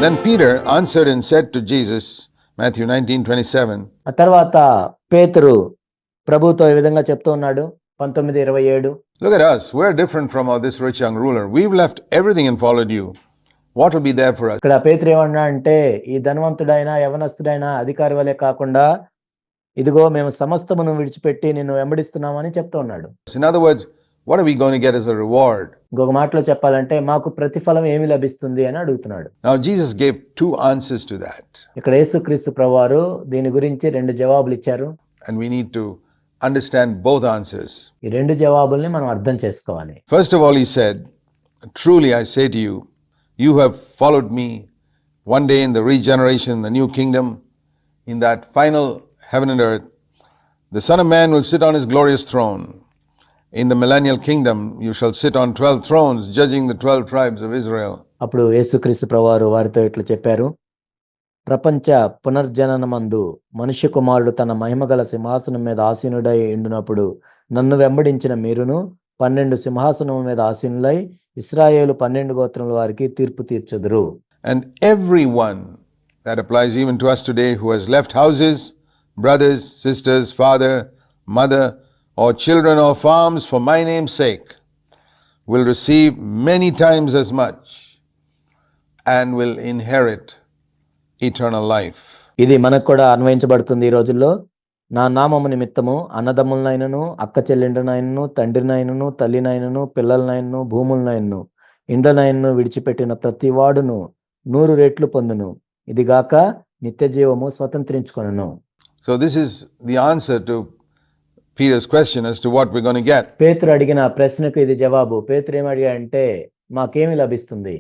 Then Peter answered and said to Jesus, Matthew 19:27. ఆ తర్వాత పేతురు ప్రభుతో ఈ విధంగా చెప్తూ ఉన్నాడు 19:27. Look at us. We're different from this rich young ruler. We've left everything and followed you. What will be there for us? ఇక్కడ పేతురు ఏమన్నా అంటే ఈ ధనవంతుడైన యవనస్తుడైన అధికారి వలె కాకుండా ఇదిగో మేము సమస్తమును విడిచిపెట్టి నిన్ను వెంబడిస్తున్నామని చెప్తూ ఉన్నాడు. In other words, what are we going to get as a reward? ఇంకొక మాటలో చెప్పాలంటే మాకు ప్రతిఫలం ఏమి లభిస్తుంది అని అడుగుతున్నాడు. Now Jesus gave two answers to that. ఇక్కడ యేసుక్రీస్తు ప్రభువారు దీని గురించి రెండు జవాబులు ఇచ్చారు. And we need to understand both answers. ఈ రెండు జవాబుల్ని మనం అర్థం చేసుకోవాలి. First of all, he said, truly I say to you, you have followed me one day in the regeneration, the new kingdom, in that final heaven and earth. The Son of Man will sit on his glorious throne. In the millennial kingdom, you shall sit on 12 thrones, judging the 12 tribes of Israel. అప్పుడు యేసుక్రీస్తు ప్రభువారు వారితో ఇట్లా చెప్పారు, ప్రపంచ పునర్జననమందు మనుష్య కుమారుడు తన మహిమగల సింహాసనం మీద ఆసీనుడై ఉండునప్పుడు నన్ను వెంబడించిన మీరును 12 సింహాసనం మీద ఆసీనులై ఇశ్రాయేలు 12 గోత్రముల వారికి తీర్పు తీర్చుదురు. And everyone, that applies even to us today, who has left houses, brothers, sisters, father, mother, or children or farms for my name's sake, will receive many times as much and will inherit eternal life. ఇది మనకు కూడా అన్వయించబడుతుంది ఈ రోజుల్లో. నా నామము నిమిత్తము అన్నదమ్ములనైనను అక్క చెల్లెండ్రనైనను తండ్రినైనను తల్లినైనను పిల్లలనైనను భూములనైనను ఇండ్లనైనను విడిచిపెట్టిన ప్రతి వాడును 100 రెట్లు పొందును, ఇదిగాక నిత్య జీవము స్వతంత్రించుకొనును. So this is the answer to Peter's question as to what we're going to get. పేతురు అడిగిన ప్రశ్నకు ఇది జవాబు. పేతురు ఏమి అడిగాడంటే మాకేమి లభిస్తుంది.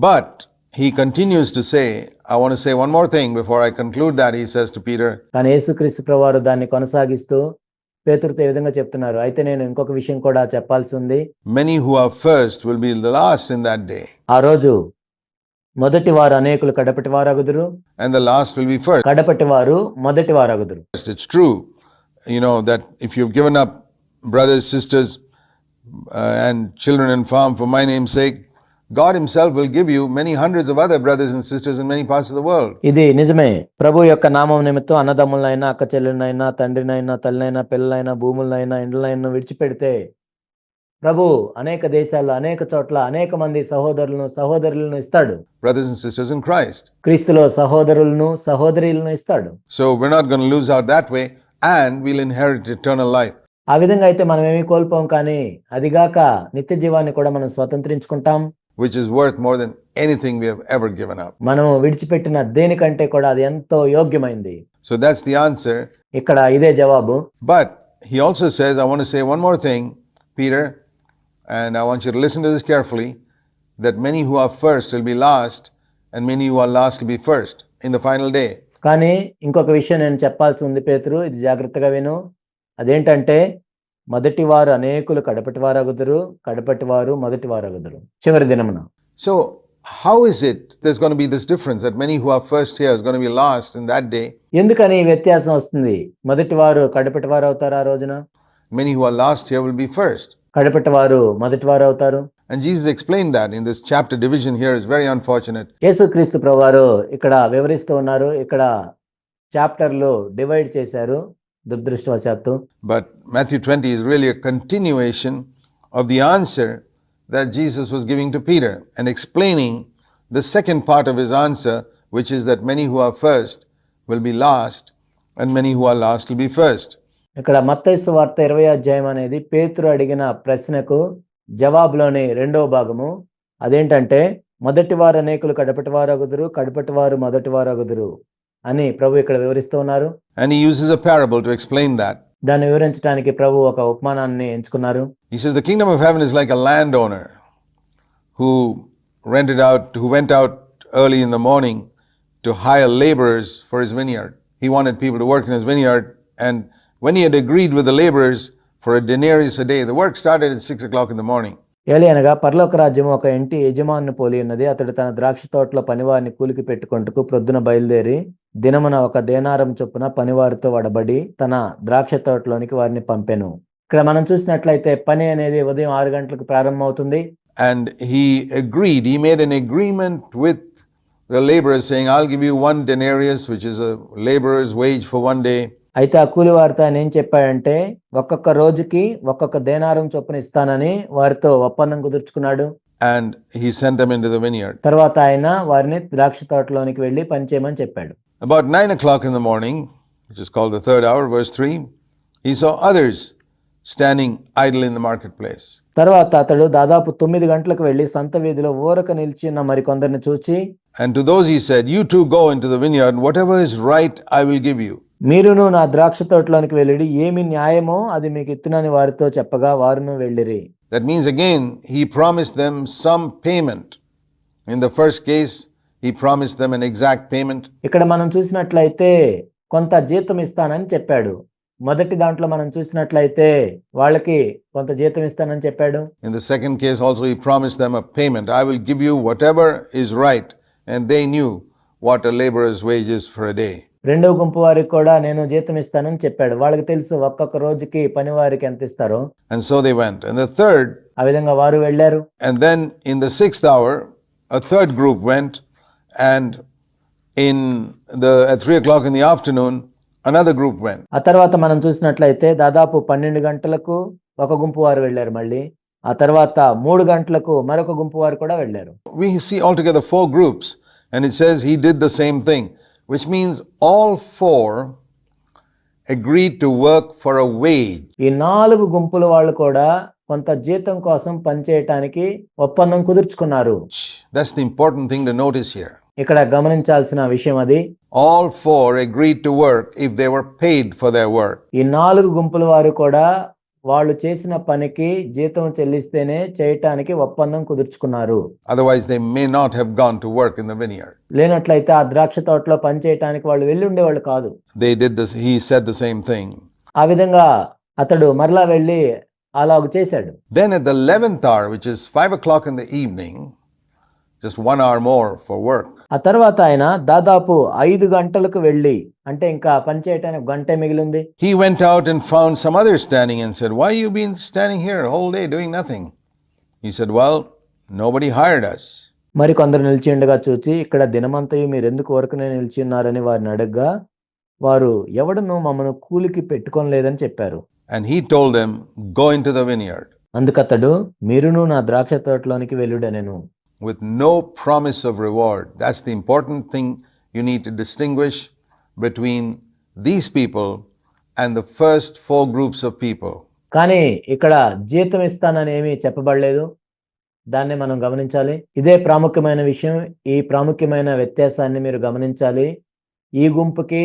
But he continues to say, I want to say one more thing before I conclude that. He says to Peter, కానీ యేసుక్రీస్తు ప్రభువారు దాన్ని కొనసాగిస్తూ పేతురుతో ఈ విధంగా చెప్తున్నారు, అయితే నేను ఇంకొక విషయం కూడా చెప్పాల్సి ఉంది. many who are first will be the last in that day, ఆ రోజు మొదటి వారు అనేకులు కడపటి వారగుదురు, and the last will be first. కడపటి వారు మొదటి వారగుదురు. It's true, you know, that if you've given up brothers, sisters, and children and farm for my name's sake, God himself will give you many hundreds of other brothers and sisters in many parts of the world. ఇది నిజమే. ప్రభు యొక్క నామం నిమిత్తం అన్నదమ్ములైనా అక్క చెల్లెలనైనా తండ్రినైనా తల్లినైనా పిల్లలైనా భూములైనా ఇండ్లైనా విడిచిపెడితే ప్రభు అనేక దేశాల్లో అనేక చోట్ల అనేక మంది సహోదరులను ఇస్తాడు. Brothers and sisters in Christ. క్రీస్తులో సహోదరులను సహోదరీలను ఇస్తాడు. So we're not going to lose out that way, and we'll inherit eternal life. ఆ విధంగా అయితే మనం ఏమీ కోల్పోం, కానీ అదిగాక నిత్య జీవాన్ని కూడా మనం స్వతంత్రించుకుంటాం, which is worth more than anything we have ever given up. మనము విడిచిపెట్టిన దేనికంటే కూడా అది ఎంతో యోగ్యమైంది. So that's the answer. ఇక్కడ ఇదే జవాబు. But he also says, I want to say one more thing, Peter, and I want you to listen to this carefully, that many who are first will be last, and many who are last will be first in the final day. కానీ ఇంకొక విషయం నేను చెప్పాల్సి ఉంది పేతురు, ఇది జాగ్రత్తగా విను. అదేంటంటే మొదటి వారు అనేకులు కడపటి వారగుదురు, కడపటి వారు మొదటి వారగుదురు చివరి దినమున. So how is it there's going to be this difference that many who are first here is going to be last in that day? ఎందుకని ఈ వ్యత్యాసం వస్తుంది? మొదటి వారు కడపటి వారు అవుతారు ఆ రోజున, many who are last here will be first. కడపటి వారు మొదటి వారు అవుతారు. And Jesus explained that in this chapter. Division here is very unfortunate. యేసుక్రీస్తు ప్రభువారు ఇక్కడ వివరిస్తూ ఉన్నారు. ఇక్కడ చాప్టర్లో డివైడ్ చేశారు దురదృష్టవశాత్తు. But Matthew 20 is really a continuation of the answer that Jesus was giving to Peter and explaining the second part of his answer, which is that many who are first will be last and many who are last will be first. ఇక్కడ మత్తయి సువార్త 20వ అధ్యాయం అనేది పేతురు అడిగిన ప్రశ్నకు జవాబులోని రెండవ భాగము. అదేంటంటే మొదటి వారు అనేకులు కడపటి వారగుదురు, కడపటి వారు మొదటి వారగుదురు అని ప్రభు ఇక్కడ వివరిస్తూ ఉన్నారు. And he uses a parable to explain that. దాన్ని వివరించడానికి ప్రభు ఒక ఉపమానాన్ని ఎంచుకున్నారు. He says the kingdom of heaven is like a landowner who went out early in the morning to hire laborers for his vineyard. He wanted people to work in his vineyard, and when he had agreed with the laborers for a denarius a day, the work started at 6 o'clock in the morning. ఏలయనగా పరలోక రాజ్యం ఒక ఇంటి యజమానుని పోలి ఉన్నది. అతడు తన ద్రాక్ష తోటలో పనివారిని కూలికి పెట్టుకొంటకు ప్రొద్దున బయలుదేరి దినమున ఒక దేనారం చొప్పున పనివారితో వడబడి తన ద్రాక్ష తోటలోనికి వారిని పంపెను. ఇక్కడ మనం చూసినట్లయితే పని అనేది ఉదయం 6 గంటలకు ప్రారంభమవుతుంది. And he made an agreement with the laborer saying, I'll give you 1 denarius, which is a laborer's wage for 1 day. అయితే ఆ కూలివారితో ఆయన ఏం చెప్పాడంటే ఒక్కొక్క రోజుకి ఒక్కొక్క దేనారం చొప్పున ఇస్తానని వారితో ఒప్పందం కుదుర్చుకున్నాడు. And he sent them into the vineyard. తర్వాత ఆయన వారిని ద్రాక్ష తోటలోనికి వెళ్ళి పనిచేయమని చెప్పాడు. About 9 o'clock in the morning, which is called the 3rd hour, verse 3, he saw others standing idle in the marketplace. తర్వాత అతడు దాదాపు 9 గంటలకు వెళ్ళి సంత వీధిలో ఊరక నిలిచి ఉన్న మరికొందరిని చూచి, And to those he said, You too go into the vineyard, whatever is right I will give you. మీరును నా ద్రాక్ష తోటలోనికి వెళ్ళిడి, ఏమి న్యాయమో అది మీకు ఇత్తునని వారితో చెప్పగా వారును వెళ్ళిరి. That means again he promised them some payment. In the first case he promised them an exact payment. ఇక్కడ మనం చూసినట్లయితే కొంత జీతం ఇస్తానని చెప్పాడు. మొదటి దాంట్లో మనం చూసినట్లయితే వాళ్ళకి కొంత జీతం ఇస్తానని చెప్పాడు. In the second case also he promised them a payment. I will give you whatever is right. And they knew what a laborer's wage is for a day. రెండవ గుంపు వారికి కూడా నేను జీతం ఇస్తానని చెప్పాడు. వాళ్ళకి తెలుసు ఒక్కొక్క రోజుకి పని వారికి ఎంత ఇస్తారో. And so they went. And the third, ఆ విధంగా వారు వెళ్ళారు. And then in the 6th hour, a third group went, and at 3 o'clock in the afternoon, another group went. ఆ తర్వాత మనం చూసినట్లయితే దాదాపు 12 గంటలకు ఒక గుంపు వారు వెళ్ళారు. మళ్ళీ ఆ తర్వాత 3 గంటలకు మరొక గుంపు వారు కూడా వెళ్ళారు. We see altogether 4 groups, and it says he did the same thing, which means all 4 agreed to work for a wage. ఈ 4 గుంపుల వాళ్ళు కూడా కొంత జీతం కోసం పనిచేయటానికి ఒప్పందం కుదుర్చుకున్నారు. That's the important thing to notice here. ఇక్కడ గమనించాల్సిన విషయం అది. All 4 agreed to work if they were paid for their work. ఈ 4 గుంపుల వారు కూడా వాళ్ళు చేసిన పనికి జీతం చెల్లిస్తేనే చేయటానికి ఒప్పందం కుదుర్చుకున్నారు. Otherwise they may not have gone to work in the vineyard. లేనట్లయితే ఆ ద్రాక్ష తోటలో పని చేయటానికి వాళ్ళు వెళ్ళి ఉండేవాళ్ళు కాదు. They did this. He said the same thing. ఆ విధంగా అతడు మరలా వెళ్ళి అలాగ చేశాడు. Then at the 11th hour, which is 5 o'clock in the evening, just 1 hour more for work. ఆ తర్వాత ఆయన దాదాపు 5 గంటలకు వెళ్ళి, అంటే ఇంకా పని చేయటానికి గంటే మిగిలింది. He went out and found some others standing and said, Why you been standing here whole day doing nothing? He said, Well, nobody hired us. మరి కొందరు నిలిచి ఉండగా చూచి, ఇక్కడ దినమంతయు మీరు ఎందుకు ఊరకనే నిలిచి ఉన్నారని వారిని అడగగా వారు ఎవడను మమ్మను కూలికి పెట్టుకోలేదని చెప్పారు. And he told them, Go into the vineyard. అందుకతడు మీరును నా ద్రాక్ష తోటలోనికి వెళ్ళుడనెను. With no promise of reward. That's the important thing you need to distinguish between these people and the first 4 groups of people. కానీ ఇక్కడ జీతం ఇస్తానని ఏమీ చెప్పబడలేదు. దాన్ని మనం గమనించాలి. ఇదే ప్రాముఖ్యమైన విషయం. ఈ ప్రాముఖ్యమైన వ్యత్యాసాన్ని మీరు గమనించాలి. ఈ గుంపుకి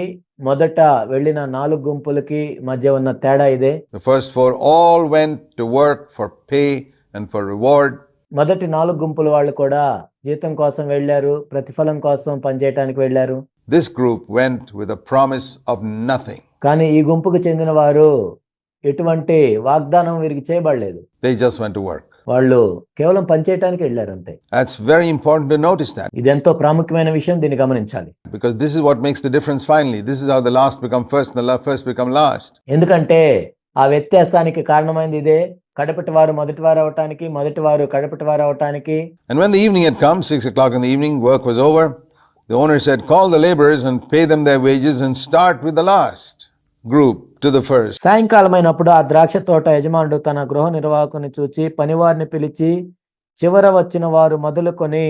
మొదట వెళ్ళిన 4 గుంపులకి మధ్య ఉన్న తేడా ఇదే. The first 4 all went to work for pay and for reward. మొదటి 4 గుంపుల వాళ్ళు కూడా జీతం కోసం వెళ్ళారు, ప్రతిఫలం కోసం పనిచేయటానికి వెళ్ళారు. This group went with a promise of nothing. కానీ ఈ గుంపుకు చెందిన వారు ఎటువంటి వాగ్దానం వీరికి చేయబడలేదు. They just went to work. వాళ్ళు కేవలం పనిచేయటానికి వెళ్ళారు అంతే. That's very important to notice that. ఇది ఎంతో ప్రాముఖ్యమైన విషయం, దీన్ని గమనించాలి. Because this is what makes the difference finally. This is how the last become first and the first become last. ఎందుకంటే ఆ వ్యత్యాసానికి కారణమైంది ఇదే. కడపటి వారు మొదటి వారు అవటానికి, మొదటి వారు కడపటి వారు అవటానికి. And when the evening had come, 6 o'clock in the evening, work was over. The owner said, Call the laborers and pay them their wages and start with the last group to the first. సాయంకాలమైనప్పుడు ఆ ద్రాక్ష తోట యజమానుడు తన గృహ నిర్వాహకుని చూచి పనివారిని పిలిచి చివర వచ్చిన వారు మొదలుకొని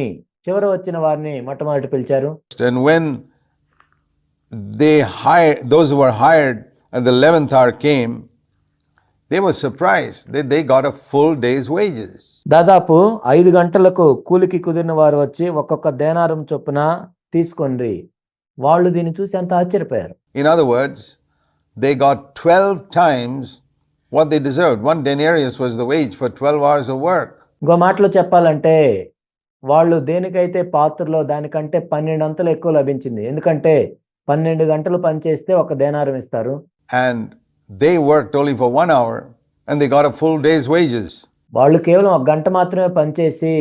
చివర వచ్చిన వారిని మొట్టమొదటి పిలిచారు. And when those who were hired at the 11th hour came, they were surprised that they got a full day's wages. దాదాపు 5 గంటలకు కూలికి కుదిరిన వారు వచ్చి ఒక్కొక్క దేనారం చొప్పున తీసుకొండ్రి. వాళ్ళు దీన్ని చూసి అంత ఆశ్చర్యపోయారు. In other words, they got 12 times what they deserved. 1 denarius was the wage for 12 hours of work. ఇంకో మాటలో చెప్పాలంటే వాళ్ళు దేనికైతే పాత్రలో దానికంటే 12 అంతలు ఎక్కువ లభించింది. ఎందుకంటే 12 గంటలు పనిచేస్తే 1 దేనారం ఇస్తారు. And they worked only for 1 hour and they got a full day's wages. వాళ్ళు కేవలం 1 గంట మాత్రమే పనిచేసి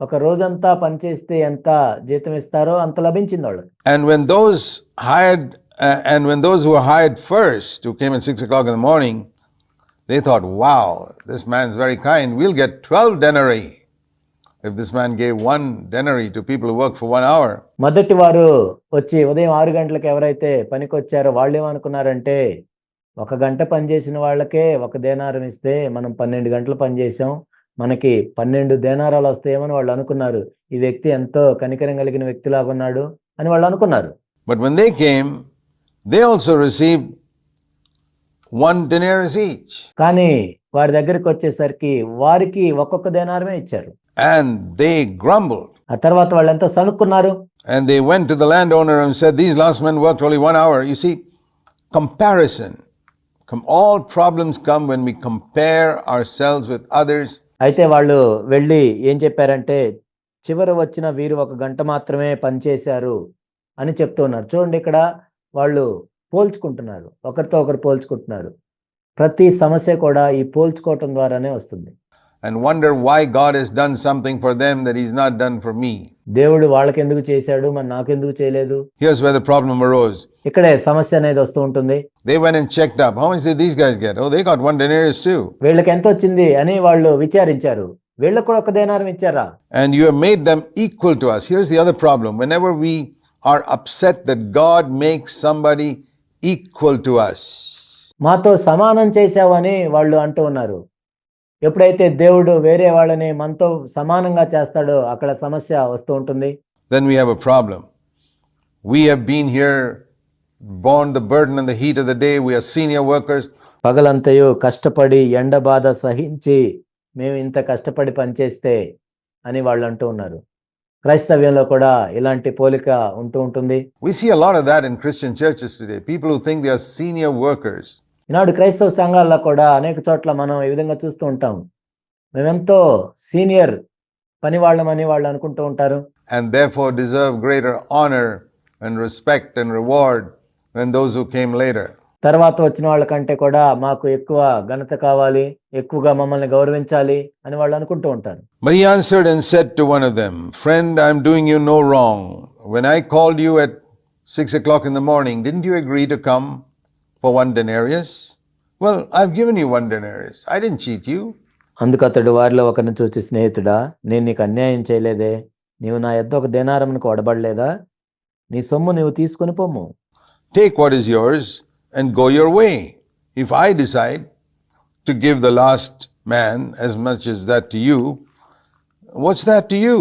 ఒక రోజంతా పనిచేస్తే ఎంత జీతం ఇస్తారో అంత లభించింది వాళ్ళకి. And when those who were hired first, who came at 6 o'clock in the morning, they thought, wow, this man's very kind. We'll get 12 denarii. If this man gave 1 denarii to people who work for 1 hour, మొదటి వారు వచ్చి ఉదయం 6 గంటలకు ఎవరైతే పనికి వచ్చారో వాళ్ళు ఏమనుకున్నారంటే 1 గంట పనిచేసిన వాళ్ళకే 1 దేనారం ఇస్తే మనం 12 గంటలు పనిచేసాం, మనకి 12 దేనారాలు వస్తాయేమని వాళ్ళు అనుకున్నారు. ఈ వ్యక్తి ఎంతో కనికరం కలిగిన వ్యక్తిలాగా ఉన్నాడు అని వాళ్ళు అనుకున్నారు. but when they came, they also received 1 denarius each. కానీ వారి దగ్గరికి వచ్చేసరికి వారికి ఒక్కొక్క దేనారమే ఇచ్చారు. And they grumbled. ఆ తర్వాత వాళ్ళు ఎంతో సణుక్కున్నారు. And they went to the landowner and said, these last men worked only 1 hour. You see, comparison. All problems come when we compare ourselves with others. అయితే వాళ్ళు వెళ్ళి ఏం చెప్పారంటే, చివరి వచ్చిన వీరు 1 గంట మాత్రమే పనిచేశారు అని చెప్తున్నారు. చూడండి, ఇక్కడ వాళ్ళు పోల్చుకుంటున్నారు, ఒకరితో ఒకరు పోల్చుకుంటున్నారు. ప్రతి సమస్య కూడా ఈ పోల్చుకోవటం ద్వారానే వస్తుంది. And wonder why God has done something for them that He's not done for me. దేవుడు వాళ్ళకి ఎందుకు చేశాడు, మరి నాకెందుకు చేయలేదు? Here's where the problem arose. ఇక్కడే సమస్య అనేది వస్తూ ఉంటుంది. They went and checked up. How much did these guys get? Oh, they got 1 denarius too. వీళ్ళకి ఎంత వచ్చింది అని వాళ్ళు విచారించారు. వీళ్ళకు కూడా 1 దేనారం ఇచ్చారా? And you have made them equal to us. Here's the other problem. Whenever we are upset that God makes somebody equal to us, మాతో సమానం చేశావని వాళ్ళు అంటూ ఉన్నారు. ఎప్పుడైతే దేవుడు వేరే వాళ్ళని మనతో సమానంగా చేస్తాడో అక్కడ సమస్య వస్తూ ఉంటుంది. then we have a problem. We have been here, borne the burden and the heat of the day. We are senior workers. పగలంతయు కష్టపడి ఎండ బాధ సహించి మేము ఇంత కష్టపడి పనిచేస్తే అని వాళ్ళు అంటూ ఉన్నారు. క్రైస్తవ్యంలో కూడా ఇలాంటి పోలిక ఉంటూ ఉంటుంది. We see a lot of that in Christian churches today. People who think they are senior workers. ఈనాడు క్రైస్తవ సంఘాల్లో కూడా అనేక చోట్ల మనం ఈ విధంగా చూస్తూ ఉంటాం. మేమెంతో సీనియర్ పని వాళ్ళమని వాళ్ళు అనుకుంటూ ఉంటారు. And therefore deserve greater honor and respect and reward than those who came later. తర్వాత వచ్చిన వాళ్ళకంటే కూడా మాకు ఎక్కువ ఘనత కావాలి, ఎక్కువగా మమ్మల్ని గౌరవించాలి అని వాళ్ళు అనుకుంటూ ఉంటారు. But he answered and said to one of them, friend, I am doing you no wrong. When I called you at 6 o'clock in the morning, didn't you agree to come for 1 denarius? Well, I've given you 1 denarius. I didn't cheat you. అందుకు అతడు వారిలో ఒకరిని చూచి, స్నేహితుడా, నేను నీకు అన్యాయం చేయలేదే, నీవు నా యొద్ద 1 దేనారమునకు ఒడబడలేదా? నీ సొమ్ము నీవు తీసుకొని పొమ్ము. Take what is yours and go your way. If I decide to give the last man as much as that to you, what's that to you?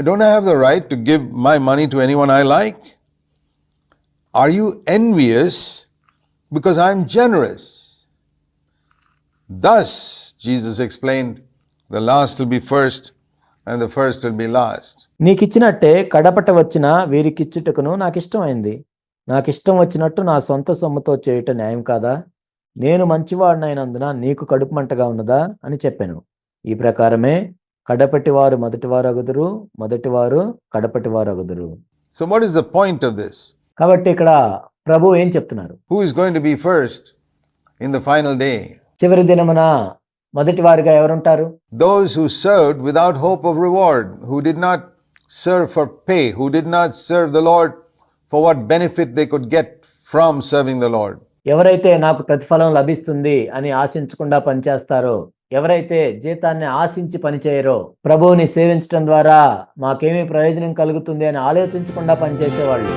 Don't I have the right to give my money to anyone I like? Are you envious because I'm generous? Thus, Jesus explained, the last will be first and the first will be last. నీకిచ్చినట్టే కడపట వచ్చిన వీరికిచ్చుటకును నాకిష్టమైంది. నాకిష్టం వచ్చినట్టు నా సొంత సొమ్ముతో చేయుట న్యాయం కాదా? నేను మంచివాడినైనందున నీకు కడుపు మంటగా ఉన్నదా అని చెప్పాను. ఈ ప్రకారమే కడపటివారు మొదటివారు అగుదురు, మొదటివారు కడపటివారు అగుదురు. So what is the point of this? కాబట్టి ఇక్కడ ప్రభు ఏం చెప్తున్నారు? Who is going to be first in the final day? చివరి దినమున మొదటివారుగా ఎవరుంటారు? Those who served without hope of reward, who did not serve for pay, who did not serve the Lord for what benefit they could get from serving the Lord. ఎవరైతే నాకు ప్రతిఫలం లభిస్తుంది అని ఆశించకుండా పనిచేస్తారో, ఎవరైతే జీతాన్ని ఆశించి పనిచేయరో, ప్రభువుని సేవించడం ద్వారా మాకేమీ ప్రయోజనం కలుగుతుంది అని ఆలోచించకుండా పనిచేసేవాళ్ళు,